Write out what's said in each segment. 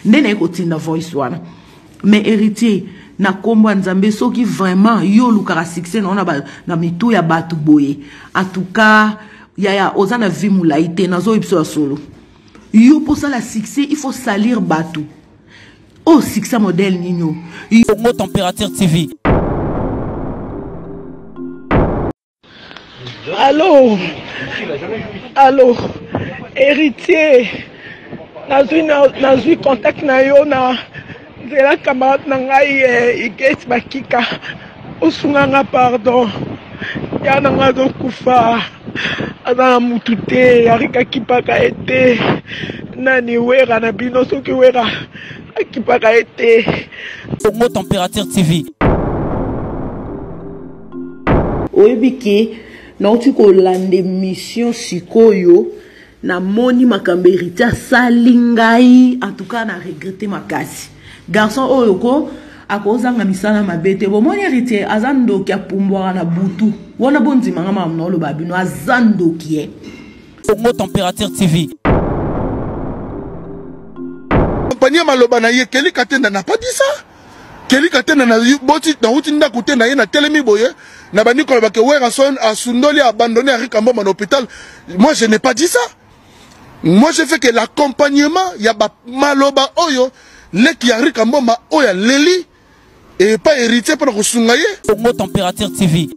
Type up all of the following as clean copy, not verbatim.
ndene kotinda voice wana mais héritier na kombo nzambe soki vraiment yo lukara succès na mitu ya batu boye en tout cas ya ozana vie mulaite nazo ipso solo yo pour ça la succès il faut salir batu oh succès modèle nino Congo Température TV. Allô, héritier, nazui contact na yo na zela camarade na ngai Igate Bakika osunganga pardon ya nanga zo kufa azana mutu te arika kipaka ete nani wera na bino soki wera akipaka ete Congo Température TV. Oebike na uti ko lande mission sikoyo na moni makambe héritier salingai en tout cas na regretter makasi garçon oyoko akozanga misana mabete bo moni héritier azando ki apumbwa na butu wona bonzi manga mamno lo babino azando ki Congo Température TV. Compagnie maloba na ye Kelly Katenda n'a pas dit ça. Kelly Katenda na boti na utinda kutenda ye na telemi boye na bani ko ba ke wera son asundoli abandonné à Rikambo en hôpital. Moi je n'ai pas dit ça. Moi je fais que l'accompagnement ya ba maloba oyo le qui a Rikambo ma oya leli et pas héritier pour kosungaye. Congo Température TV.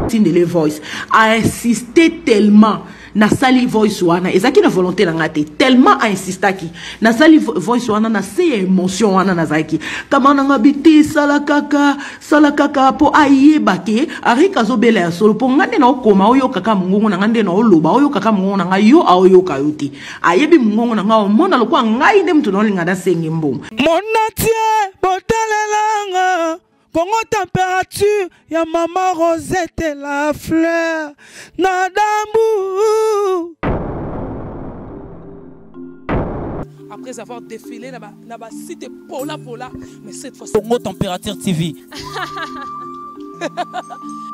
Les voice a insisté tellement na sali voice wana ezaki na volonté na ngate tellement a insistaki na sali voice wana na se émotion wana na zaki kama na ngabiti sala kaka po ayeba ke arika zo bela ya solo po ngande na okoma oyo kaka mungongo na ngande na oloba oyo kaka mungongo na ngayo ayo kayuti ayebi mungongo na ngawo mona lokwa ngai ndem tunolinga da sengi mbongo monatie botalelanga Congo Température, ya maman Rosette la fleur, Nadambu. Après avoir défilé, là-bas, c'était Pola, mais cette fois-ci. Congo Température TV.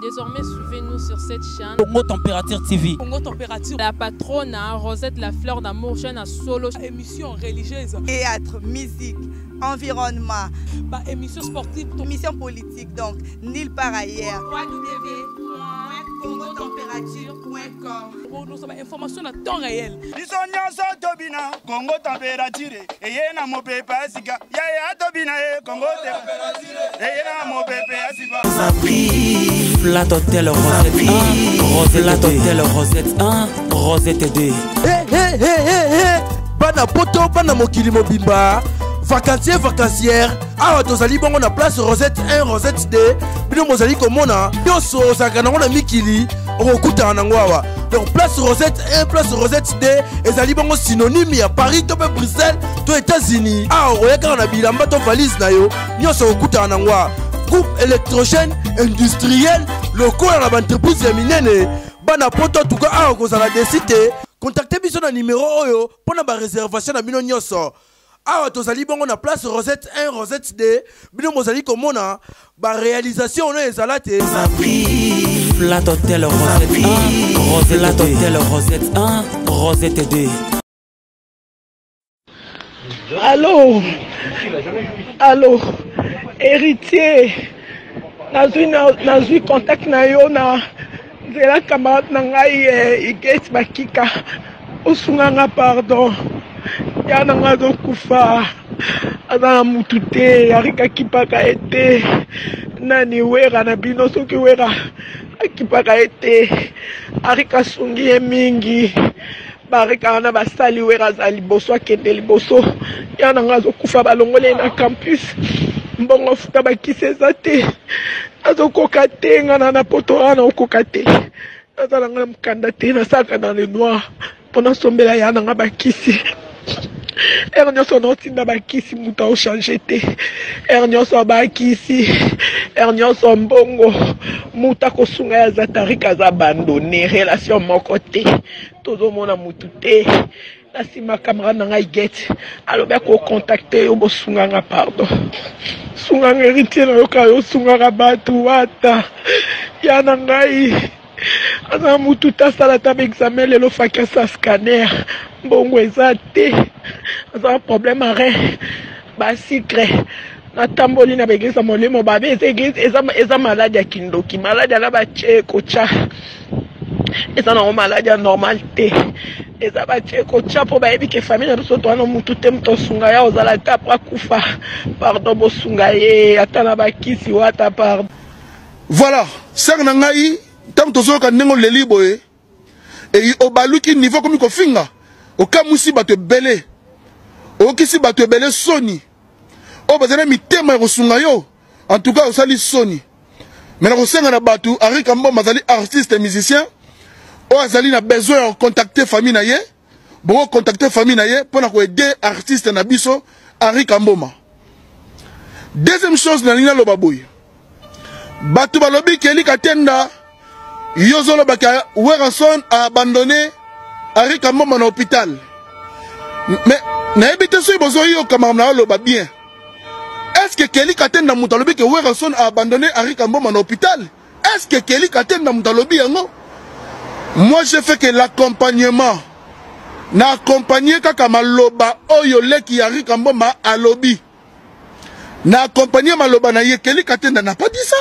Désormais, suivez-nous sur cette chaîne. Congo Température TV. Congo Température. La patronne, Rosette la fleur d'amour, chaîne à solo. Émission religieuse. Théâtre, musique, environnement. Bah, émission sportive. Émission politique, donc, nulle part ailleurs. www.congotempérature.com. Nous avons information à temps réel. Congo Température. Et na mo pepe asika. Ya tobina Congo Température. Et na mo pepe asika. Flat Hotel Rosette 1, Rosette Hotel Rosette 1, Rosette 2. Bana poto, bana mokili mobimba. Vacancière. Ah, tozali bongo na place Rosette 1, Rosette 2. Bino mozali komona. Yoso sakana ngona mikili. Okuta na ngwawa. Donc place Rosette 1, place Rosette 2. Ezali bongo synonyme ya Paris, to Bruxelles, to États-Unis. Ah, oyeka na bilamba to valise na yo. Nyoso okuta na ngwa. Groupe électrogène industriel locaux à l'entreprise minene bana poto tuka a kozala desité contactez biso na numéro oyo pona ba réservation na bino nyoso awa tozali bongo na place Rosette 1 Rosette 2 bino mozali komona ba réalisation on ezalate Flat Hotel Rosette 1 Rosette Hotel Rosette 1 Rosette 2. Allô, héritier, nazui contact na yo na zela camarade na ngai Igate Bakika osunganga pardon ya nanga zo kufa azana mutu te arika kipaka ete nani wera na bino soki wera akipaka ete arika sungi ye mingi barika na basali wera za liboso akende liboso ya nanga zo kufa balongole na campus mbongo futa bakisi eza te azokoka te ngana na poto wana okoka te azala nga mokanda te nasaka dans le noir mpona sombela ya nanga bakisi ere nyonso naotinda bakisi mutu aochange te ere nyonso bakisi ere nyonso mbongo mutu akosunga ya zatarika aza abandone relation moko te tozomona mutu te nasima camarade na ngai Igate alobi akocontacte yo bosunganga pardon sunganga héritier na yoka yo sunganga bato wata ya na ngai aza mutu tasala ta examen lelo faki asa scanner mbongo eza te aza problème are basikre natamboli na baeglise molimo babe eza maladi ya kindoki maladi ala batie kocha eza nango maladi ya normal te eza batie kocha mpo bayebi ke famille na biso towana mutu te moto osunga ya ozala te apres akufa pardon bosunga ye ata na bakisi wata pardon. Voilà sere na ngai ntango tozoyoka ndenge oleli boye obaluki niveau komi kofinga okamusi bato ebele okisi bato ebele soni oyo bazali mitema ya kosunga yo en tout cas osali soni me na kosenga na bato Henri Kamboma azali artiste musicien oyo azali na besoin ya contacter famille na ye boko contacter famille na ye mpo na koede artiste na biso Henri Kamboma. Deuxième chose na nina loba boye bato balobi Kelly Katenda yozolobaka Weranson a abandonné Henri Kamboma na hôpital mais nayebi te soki bozoyoka makambo na loba bien. Est-ce que Kelly Katenda mutalobi que Weranson a abandonné Henri Kamboma na hôpital? Est-ce que Kelly Katenda mutalobi yango? Moi je fais que l'accompagnement na accompagner kaka maloba oyo leki Henri Kamboma alobi na accompagner maloba na ye. Kelly Katenda n'a pas dit ça.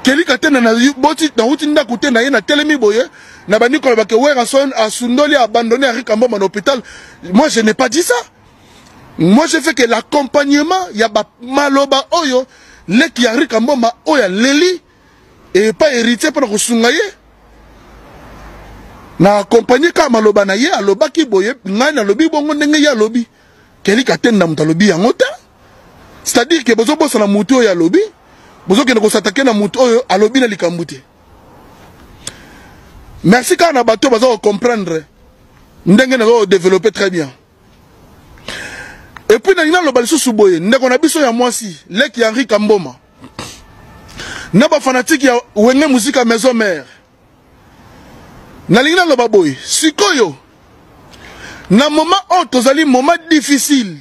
Kelly Katenda na boti na uti nda kutenda ye na telemi boye na bandi ko ba ke Weranson a sundoli abandonné Henri Kamboma na hôpital. Moi je n'ai pas dit ça. Moi je fais que l'accompagnement ya ba maloba oyo leki Henri Kamboma oya leli et pas héritier pour kosunga ye na accompagner ka maloba na ye aloba ki boye ngai na lobi bongo ndenge ya lobi Kelly Katenda mutalobi yango ta. C'est-à-dire que bozo bossa na mutu oyo alobi bozo kende ko s'attaquer na mutu oyo alobi na likambu te. Merci ka na bato bazo comprendre ndenge na go développer très bien. Et puis na loba lisusu boye ndeko na biso ya mwasi leki Henri Kamboma na ba fanatique ya wenge musique maison mère na lingina loba boye sikoyo na moment o tozali moment difficile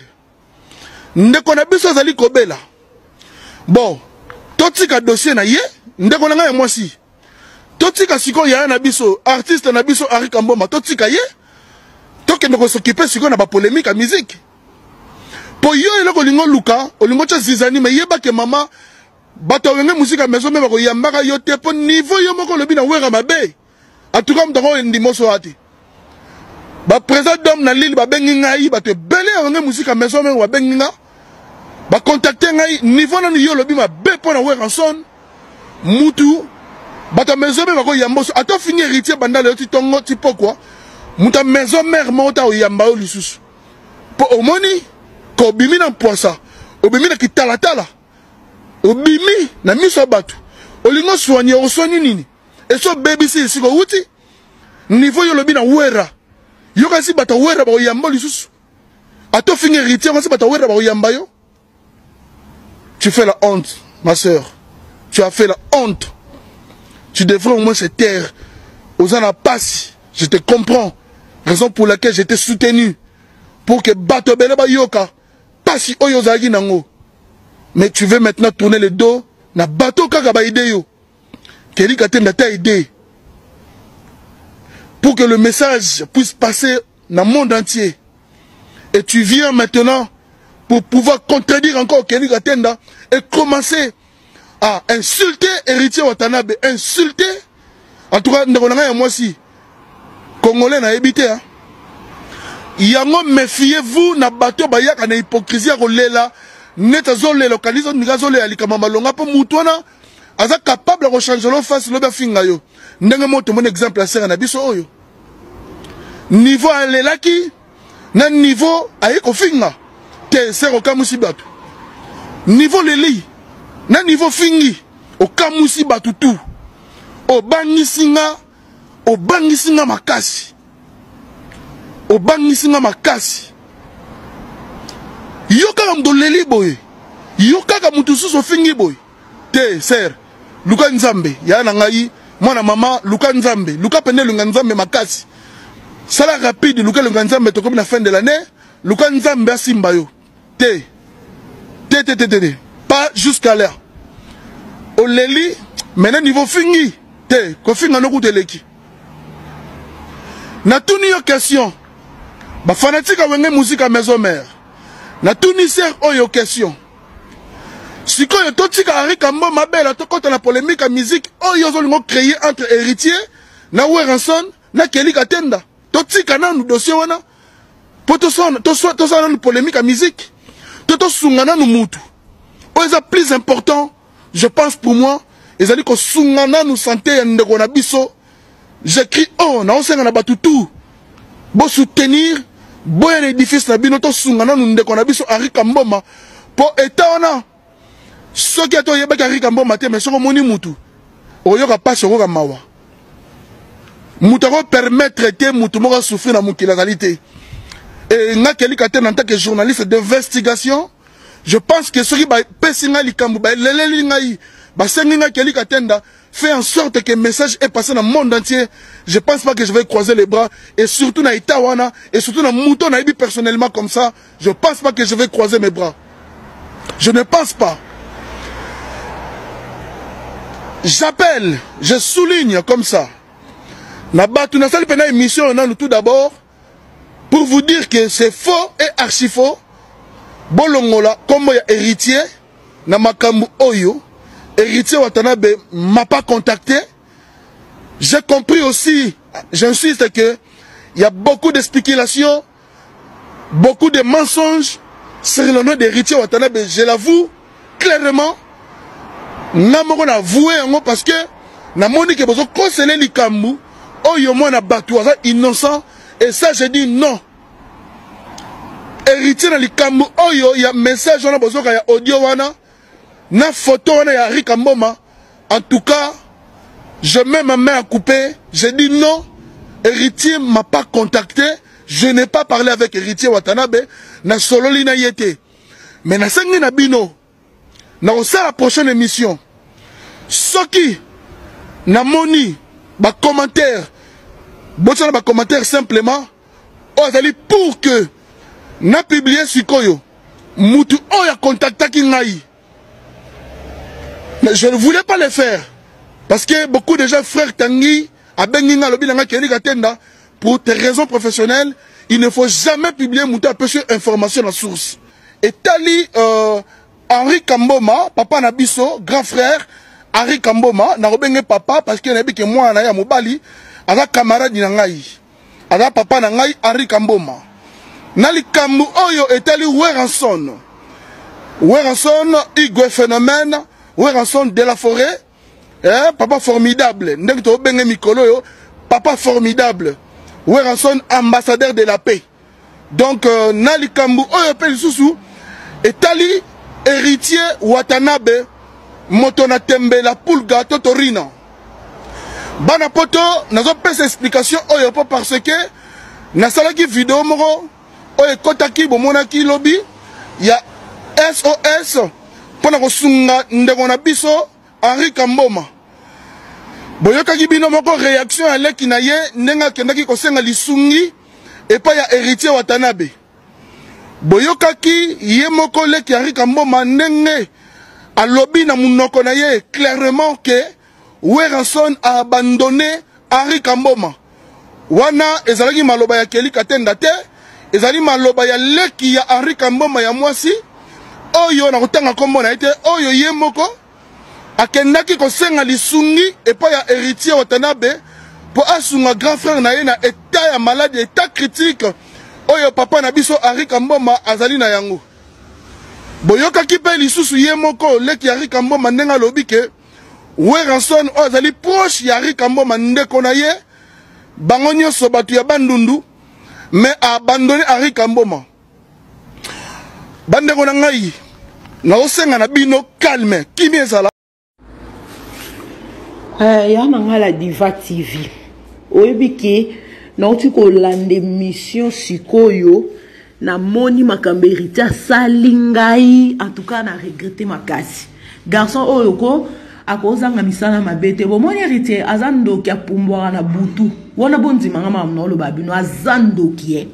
ndeko na biso azali kobela bon totika dossier na ye ndeko na ngai ya mwasi totika sikoyo ya na biso artiste na biso Henri Kamboma totika ye tokende ko s'occuper sikoyo na ba polémique à musique. Po yo eloko lingo luka olingo cha zizani me yeba ke mama bato wenge musika maison me bako yambaka yo te po niveau yo moko lobi na wera mabe atuka mtoko ndimoso ati ba président d'homme na Lille ba bengi ngai bato belé wenge musika maison me wa bengi nga ba contacter ngai niveau na yo lobi mabe po na Weranson mutu bato maison me bako yamboso ato fini héritier bandale yo ti tongo ti pokwa muta maison mère mota o yamba o lisusu po omoni ko bimi na poisa obimi na kitalatala obimi na miso batu olingo soigner osoni nini eso baby si siko wuti niveau yo lobi na wera yo kasi bata wera ba oyamba lisusu ato fingi héritier kasi bata wera ba oyamba yo. Tu fais la honte ma sœur, tu as fait la honte. Tu devrais au moins se taire. Osana passe, je te comprends, raison pour laquelle j'étais soutenu pour que bato bele ba yoka pasi oyo zagi nango. Mais tu veux maintenant tourner le dos na bato kaka ba ide yo. Kelly Katenda t'a aidé pour que le message puisse passer dans le monde entier. Et tu viens maintenant pour pouvoir contredire encore Kelly Katenda et commencer à insulter héritier Watanabe, insulter en tout cas ndonga ya moi si Congolais na habité hein. Yango méfiez-vous na bato bayaka na hypocrisie ko lela neta zole localiser nga zole alikama malonga po mutwana aza capable de changer le face le bafinga yo ndenge moto mon exemple à sera na biso oyo niveau alelaki na niveau ayeko finga te sero kamusi bato niveau leli na niveau fingi o kamusi bato tout o bangisinga makasi obangisinga makasi yo kaka mdoleli boye yo kaka mutu suso fingi boye te ser luka nzambe ya na ngai mwana mama luka nzambe luka pende lunga nzambe makasi sala rapide luka lunga nzambe to comme la fin de l'année luka nzambe asimba yo te pas jusqu'à l'heure oleli maintenant niveau fingi te ko finga no kuteleki na tuni yo question ba fanatique wenge musique à maison mère na Tunisier oyo question sikoyo totika Henri Kamboma bela to kota la polémique à musique oyo zolingo créer entre héritier na Weranson na Kelly Katenda totika nanu dossier wana po to sona nanu polémique à musique to sungana nu mutu oyo za plus important je pense pour moi ezali ko sungana nu santé ya ndeko na biso j'écris oh na osenga na batutu bo soutenir boya l'édifice na bino to sungana nu ndeko na biso Henri Kamboma po etana soki ato yebaka Henri Kamboma te mais soko moni mutu oyoka passe oyoka mawa mutu ko permettre te mutu moko souffrir na mukila qualité et nga Kelly Katenda en tant que journaliste d'investigation je pense que ceux qui pesinga likambu ba leleli ngai ba senga Kelly Katenda fait en sorte que le message est passé dans le monde entier. Je pense pas que je vais croiser les bras et surtout dans Itawana et surtout dans Mouton Naïbi personnellement comme ça, je pense pas que je vais croiser mes bras. Je ne pense pas. J'appelle, je souligne comme ça. Nabatu na sali pena émission na tout d'abord pour vous dire que c'est faux et archi faux. Bolongola comme héritier na makambu oyo. Héritier Watanabe m'a pas contacté. J'ai compris aussi, j'insiste que il y a beaucoup de spéculations, beaucoup de mensonges sur le nom d'Héritier Watanabe. Je l'avoue clairement. Namoko na avoué parce que namoni que bozo conseiller likambu oyo mona batu innocent et ça je dis non. Héritier na likambu oyo ya message wana bozo ya audio wana. Na photo on a Henri Kamboma. En tout cas, je mets ma main à couper. Je dis non. Héritier m'a pas contacté. Je n'ai pas parlé avec Héritier Watanabe. Na solo li na yete. Mais na sengi na bino. Na osa la prochaine émission. Soki na moni ba commentaire. Botsana ba commentaire simplement. Ozali pour que na publier sikoyo. Mutu oya contacta ki ngai. Mais je ne voulais pas le faire. Parce que beaucoup de gens, frère Tanguy, à Benginga, Lobinanga, Kelly Katenda, pour des raisons professionnelles, il ne faut jamais publier mon peu sur information à la source. Et Tali, Henri Kamboma, papa Nabiso, grand frère, Henri Kamboma, n'a pas papa, parce qu'il n'a pas que moi, à Mobali, à la camarade Nangaï. À la papa Nangaï, Henri Kamboma. Nali Kambu Oyo et Tali Weranson. Weranson, Igwe Phénomène, Weranson de la forêt, papa formidable. Papa formidable. Weranson ambassadeur de la paix. Donc, Nali Kambu, Oyo Sousou, et Tali héritier Watanabe, Motona Tembe, la Pulga, Totorina. Banapoto, nazo pes explication, Oyo parce que, nasalaki vidéo moro, Oyo Kotaki, Bomonaki lobby, il y a SOS. Pona kosunga ndeko na biso Henri Kamboma boyoka kibino moko réaction à leki na ye nenga kendaki kosenga lisungi et pas ya héritier Watanabe boyoka ki ye moko leki Henri Kamboma nenge a lobby na munoko na ye clairement que Weranson a abandonné Henri Kamboma wana ezalaki maloba ya Kelly Katenda te ezali maloba ya leki ya Henri Kamboma ya mwasi oyo na kotanga kombo na ete oyo ye moko akendaki kosenga lisungi epa ya héritier Watanabe po asunga grand frère na ye na état ya malade état critique oyo papa na biso Henri Kamboma azali na yango boyokaki pe lisusu ye moko leki Henri Kamboma ndenga lobi ke Weranson oyo azali proche ya Henri Kamboma ndeko na ye bango nyonso bato ya bandundu mais a abandonné Henri Kamboma bandeko na ngai na osenga na bino calme kimi ezala ya nanga la Diva TV oyebi ke na oti kolanda mission sikoyo na moni makambo héritier asali ngai en tout cas na regretter makasi garçon oyo ko akozanga misala mabe te bomoni héritier aza ndoki apumbwaka na butu wana bondimanga mama na oloba bino aza ndoki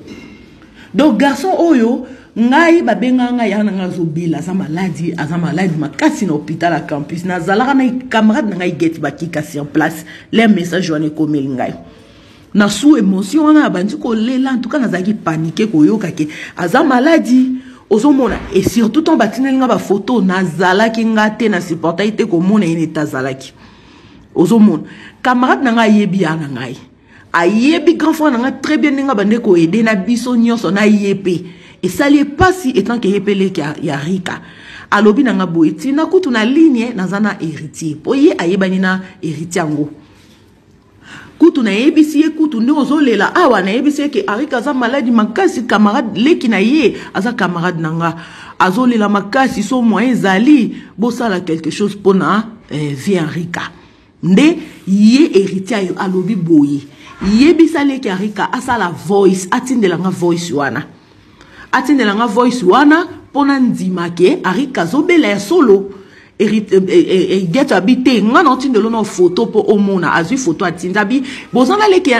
donc garçon oyo ngai babenga ngai yana ngazo bila aza malade makasi na hôpital à campus na zalaka na camarade na ngai get bakika sur place les messages wana ekomeli ngai na sous émotion wana bandi ko lela en tout cas nazaki paniquer ko yoka ke aza maladie ozomona et surtout ton batinelinga ba photo nazalaki ngate na supporter te ko mona ine tazalaki ozomona camarade nanga yebi ana ngai ayebi grand frère nanga très bien nga bande ko aider na biso nyonso na yepe et ça lié pas si étant que yepele ya rika alobi nanga boiti na kutu na ligne nazana héritier poye ayebani na héritier ngo kutu na yebisi ye kutu nde ozolela awa na yebisi ke arika aza maladi makasi camarade leki na ye aza camarade nanga azolela makasi so moyen ezali bosala quelque chose pona vie arika nde ye héritier alobi boye yebisa leki arika asala voice atindelanga voice wana pona ndima ke arika zobela ya solo get habité ngana tindelo na photo po omona azui photo atindabi bozana leki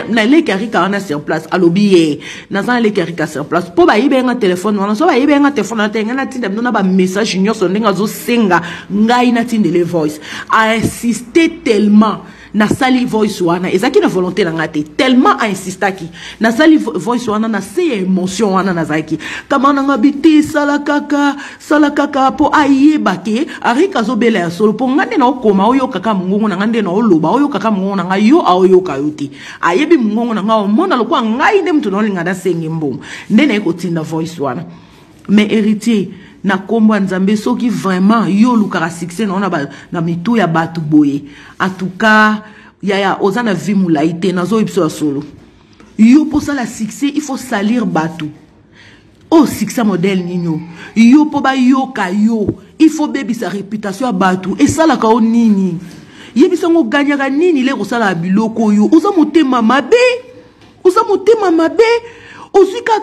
arika wana sur place alobi ye nazana leki arika sur place po ba yibenga téléphone wana so ba yibenga téléphone atenga na tinda bino na ba message nyonso ndenga zo senga ngai na tindele voice a insisté tellement na sali voice wana ezaki na volonté na ngate tellement a insistaki na sali voice wana na se émotion wana na zaki kama na ngabiti sala kaka po ayeba ke arika zobela ya solo po ngande na okoma oyo kaka mungongo na ngande na oloba oyo kaka mungongo na ngayo ayo kayuti ayebi mungongo na ngawo mona lokwa ngai nde mtu no linga da sengi mbom ndene eko tinda voice wana mais héritier na kombo nzambe soki vraiment yo lukara succès na mitu ya batu boye en tout cas ya ozana vie mulaite nazo ipso solo yo pour ça la succès il faut salir batu oh succès modèle nino yo po ba yo kayo il faut baby sa réputation à batu et ça la ka nini yebisa ngo ganyaka nini le kosala biloko yo uza motema mabe Ozu ka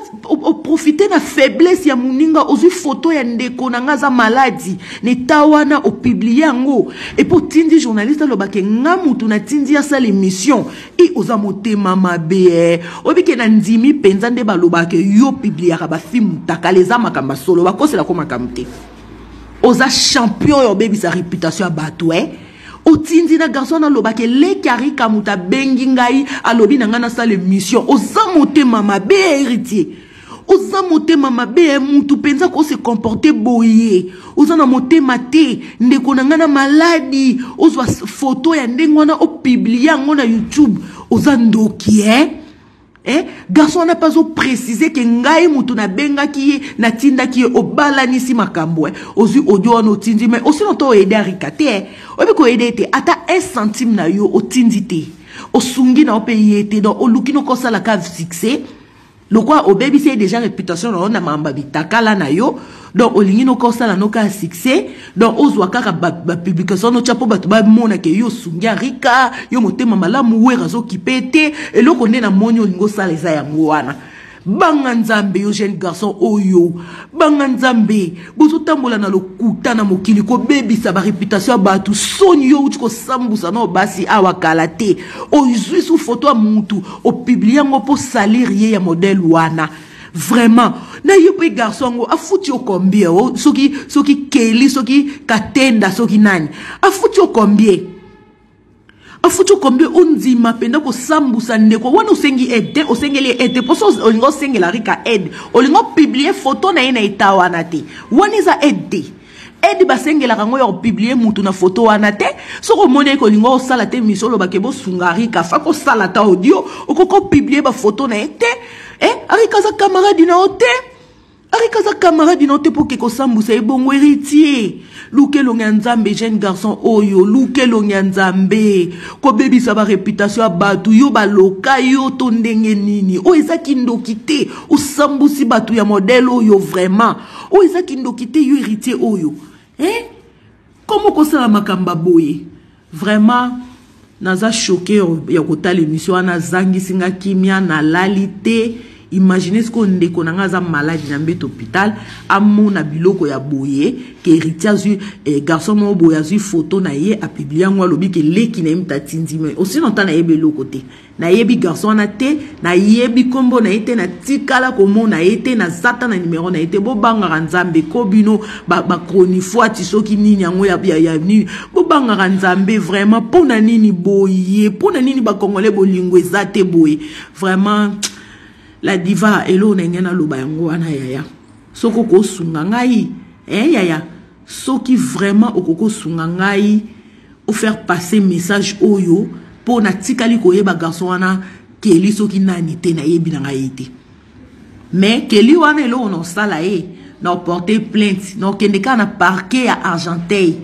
profiter na faiblesse ya muninga ozu photo ya ndeko na ngaza maladie ne tawana o publier ngo et pour tindi journaliste lo bake ngamutu na tindi ya sa l'émission et oza motema mabe obike na ndimi penza nde balobake yo publier ka ba film takaleza makamba solo bakosela ko makamte oza champion yo baby sa réputation ya bato otindi na garçon na lobake leki arika muta bengi ngai alobi na ngana sala mission oza motema mabe héritier oza motema mabe mutu penza ko se comporter boye oza na motema te ndeko na ngana maladi ozwa photo ya ndenge wana o publier ngo na YouTube oza ndoki garçon n'a pas précisé que ngai mutu na benga ki na tinda ki obala nisi makambo ozu audio no tindi mais aussi no to aider arikate obi ko aider te ata 1 centime na yo otindi te osungi na opeye te donc oluki no kosala ka succès le quoi au baby c'est déjà réputation na mamba bitakala na yo donc olingi no kosala no ka succès donc ozwa kaka ba publication no chapo batu ba mona ke yo sungia rika yo motema malamu wera zo kipete eloko nde na moni olingo sala eza yango wana banga nzambe yo jeune garçon oyo banga nzambe bozo tambola na lokuta na mokili ko baby sa ba réputation batu soni yo utiko sambusa no basi awa kalate ozui sous photo muntu o publier ngo po salir ye ya modèle wana vraiment na yope garçon ngo afuti o combien soki keli soki katenda soki nani afuti o combien ondi mapenda ko sambusa ndeko wana osengi aide osengeli aide poso olingo sengela rika aide olingo publier photo na ina itawana te wana za aide basengela kango ya publier mutu na photo wana te soko mone ko lingo sala te misolo bakebo sungari ka fa ko sala ta audio okoko publier ba photo na ete arika za camarade na ote arika za camarade na ote pour que ko sambusa e bongo héritier luke longa nzambe jeune garçon oyo luke longa nzambe ko bebi sa ba réputation ya batu yo baloka yo to ndenge nini o ezaki ndoki te o sambusi batu ya modèle oyo vraiment o ezaki ndoki te yo héritier oyo comment ko sala makamba boye vraiment naza choqué ya kota l'émission na zangi singa kimia na lalité imaginez ce qu'on ndeko na nga za malade na mbet hôpital amona biloko ya boye ke héritier garçon mo boya zu photo na ye a publier ngwa lobi ke leki na imta tindime aussi longtemps na yebe lo côté na yebi garçon na te na yebi kombo na ete na tikala komo na ete na zata na numéro na ete bo banga nzambe ko bino ba chronifoa ti soki nini yango ya ni bo banga nzambe vraiment pona nini boye pona nini ba congolais bolingo ezate boye vraiment la diva elo na ngena loba yango wana yaya soko ko sunga ngai yaya soki vraiment okoko sunga ngai ou faire passer message oyo pour na tikali ko yeba garçon wana keli soki nani te na yebi na ngai te mais keli wana elo on sala na porter plainte na kende ka na parquet à Argenteuil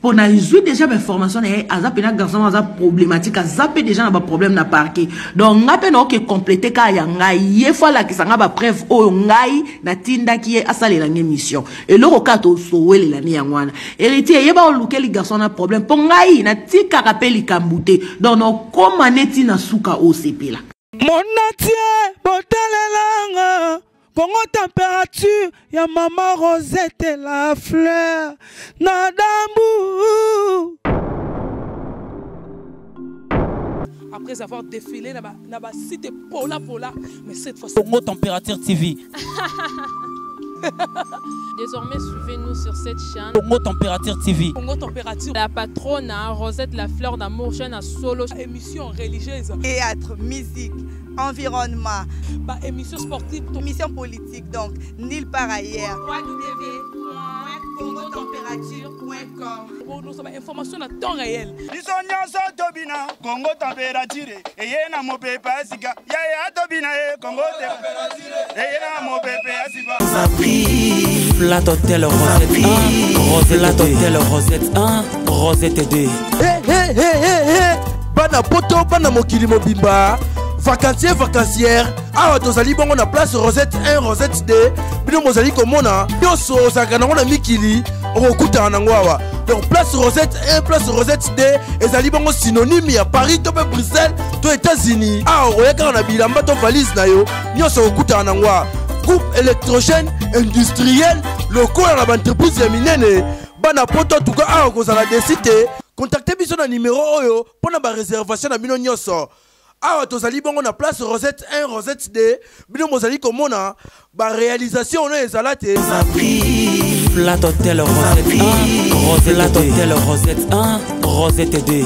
pour na jouer déjà mes formations na azape na garçon aza problématique azape déjà na ba problème na parquet donc ngape na ke compléter ka ya ngai ye fois la kisanga ba preuve o ngai na tinda ki asalela nge mission et le rokato sowele la ni yangwana héritier ye ba olukeli garçon na problème pour ngai na tika rappeli kambute donc no komaneti na suka o sepela monatie botelelanga Congo température, ya maman Rosette la fleur, Nadambu. Après avoir défilé, n'a cité Pola, mais cette fois-ci. Congo Température TV. Désormais, suivez-nous sur cette chaîne. Congo Température TV. Congo Température. La patronne, Rosette la fleur d'amour, chaîne à solo. Émission religieuse. Théâtre, musique, environnement. Bah, émission sportive. Émission politique, donc, nulle part ailleurs. www.congotempérature.com. Pour nous, information à temps réel. Congo Température. Et y a mon pépé Asika. Ya Tobina, Congo Température. Et y a mon pépé Asika. Flat Hotel Rosette 1, Flat Hotel Rosette 1, Rosette 2. Bana poto, bana mokili mobimba. Vacancière, awa tozali bongo na place Rosette 1, Rosette 2. Bino mozali komona, yoso sakana ngona mikili, okuta nango awa. Donc place Rosette 1, place Rosette 2, ezali bongo synonyme ya Paris to pe Bruxelles, to États-Unis. Awa oyaka na bilamba to valise na yo, yoso okuta nango awa. Groupe électrogène industriel locaux à l'entreprise ya minene. Bana poto tuka awa kozala desite. Contactez biso na numéro oyo pona ba réservation na bino nyoso. Awa tozali bongo na place Rosette 1, Rosette 2. Bino mozali komona ba réalisation no ezalate. Flat Hotel Rosette 1, Flat Hotel Rosette 1, Rosette 2.